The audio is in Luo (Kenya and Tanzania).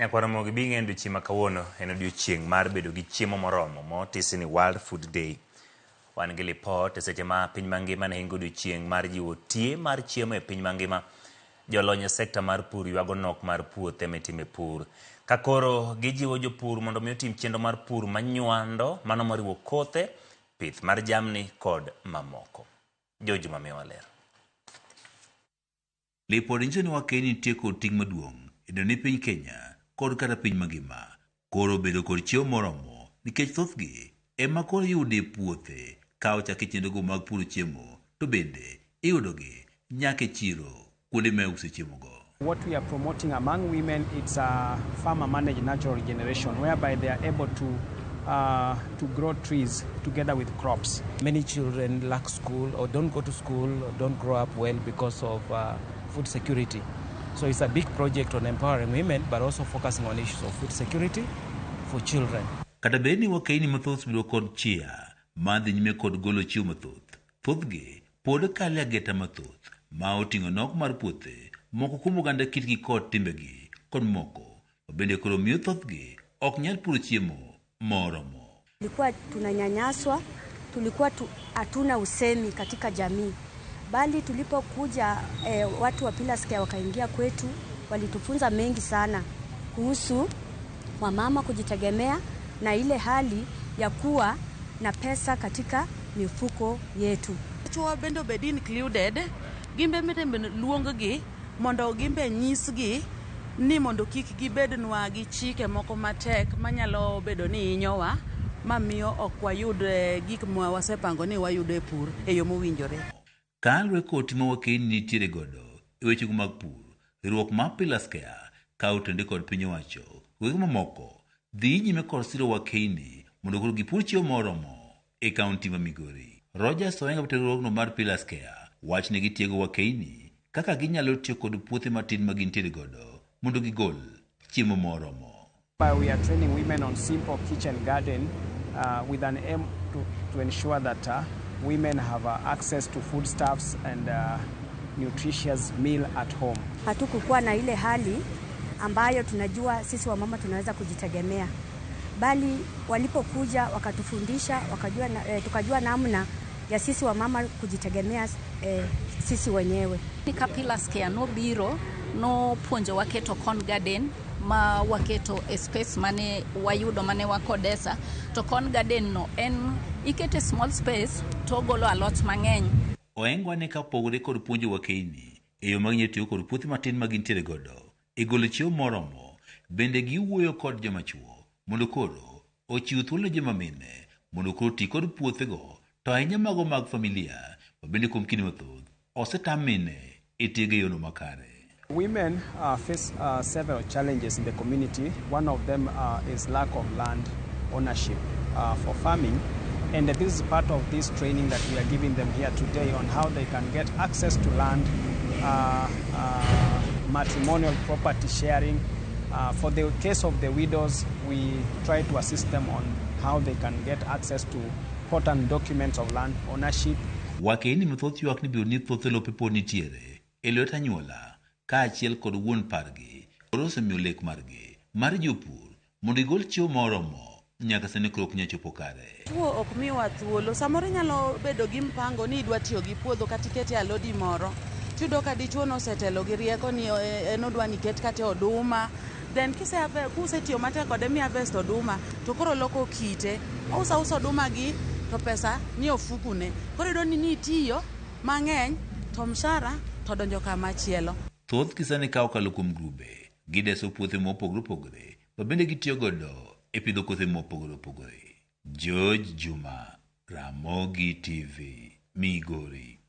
Nyakwaromogi bi ng'endo chieng' ma kawuono en odiochieng' mar bedo gi chiemo moromo motisi ni World Food Day. Wan gi lipot e seche ma piny mangima ne hingo odiochieng' mar jiwo tie mar chiemo e piny mangima. Jolony e sekta mar pur ywago nok mar puothe mitime pur. Ka koro gijiwo jopur mondo mi otim chenro mar pur manywando, mano moriwo kothe, pith mar jamni kod mamoko. George Mamiwa ler. Lipot nyiso ni Wakenya nitie kod ting' maduong' e doni piny Kenya kod kata piny mangima. Koro bedo kod chiemo moromo nikech thothgi ema koro yude puothe ka ochaki chenrogo mag puro chiemo, to bende iyudogi nyaka e chiro kuonde ma iuse chiemogo. What we are promoting among women, it's a farmer-managed natural regeneration, whereby they are able to grow trees together with crops. Many children lack school or don't go to school or don't grow up well because of food security. So it's a big project on empowering women, but also focusing on issues of food security for children. Kata bed ni Wakenya mathoth bedo kod chia madhi nyime kod golo chiemo mathoth, thothgi pod kale ageta mathoth ma oting'o nok mar puothe moko kuom oganda kitgi kod timbegi kod moko bende koro miyo thothgi ok nyal puro chiemo moromo. Tulikuwa tunanyanyaswa, tulikuwa hatuna usemi katika jamii, bali tulipokuja watu wa Pillars Care wakaingia kwetu, walitufunza mengi sana kuhusu wamama kujitegemea na ile hali ya kuwa na pesa katika mifuko yetu. Chwo bendo bed included, gimbe mitembe luonggi mondo gimbe nyisgi ni mondo kik gibednwa gi chike moko matek manyalo bedo ni hinyowa mamiyo ok wayud gik ma wasepango ni wayudo e pur e yo mowinjore. Kalwe koti ma Wakenya nitiere godo e wechego mag pur, riwruok mar Pillars Care kawo tende kod piny owacho wege mamoko dhi nyime kod siro Wakenya mondo koro gipur chiemo moromo e kaunti ma Migori. Rogers Oenga, riwruogno mar Pillars Care, wach ne gitiego Wakenya kaka ginyalo tiyo kod puothe matin ma gintiere godo mondo gigol chiemo moromo. We are training women on simple kitchen garden with an aim to ensure that women have access to foodstuffs and nutritious meal at home. Hatukukuwa na ile hali ambayo tunajua sisi wamama tunaweza kujitegemea, bali walipokuja wakatufundisha, tukajua namna ya sisi wamama kujitegemea sisi wenyewe. Nika Pillars Care no biro no puonjo waketo corn garden ma waketo space mane wayudo mane wakodesa, to corn garden no en ikete small space to golo a lot mang'eny. Oenga ne ka pogore kod puonjo Wakenya e yo mag tiyo kod puothe matin ma gintiere godo e golo chiemo moromo, bende giwuoyo kod joma chwo mondo koro ochiw thuolo joma mine mondo koro ti kod puothego, to ahinya mago mag familia ma bende kuom kinde mathoth osetam mine e tiego yono makare. Women face several challenges in the community. One of them is lack of land ownership for farming. And this is part of this training that we are giving them here today on how they can get access to land, matrimonial property sharing. For the case of the widows, we try to assist them on how they can get access to important documents of land ownership. Wakenya mathoth ywak ni biro ni thoth lope pod nitiere e lwet anyuola ka achiel kod wuon pargi koro osemiyo lek margi mar jopur mondo igol chiemo moromo nyaka sani koro ok nyal chopo kare. Chwo ok miwa thuolo, samoro nyalo bedo gi mpango ni idwa tiyo gi puodho kata ikete alodi moro, tiyudo ka dichuo nosetelo gi rieko ni en odwa ni ket kate oduma, then kusetiyo matek kode mi harvest oduma to koro loko kite, ouso oduma gi to pesa ni ofukune, koro yudo ni itiyo mang'eny to mshahara to donjo kamachielo. Thoth kisani kawo kalo kuom grube gideso puothe mopogore opogore ma bende gitiyo godo e pidho kothe mopogore opogore. George Juma, Ramogi TV, Migori.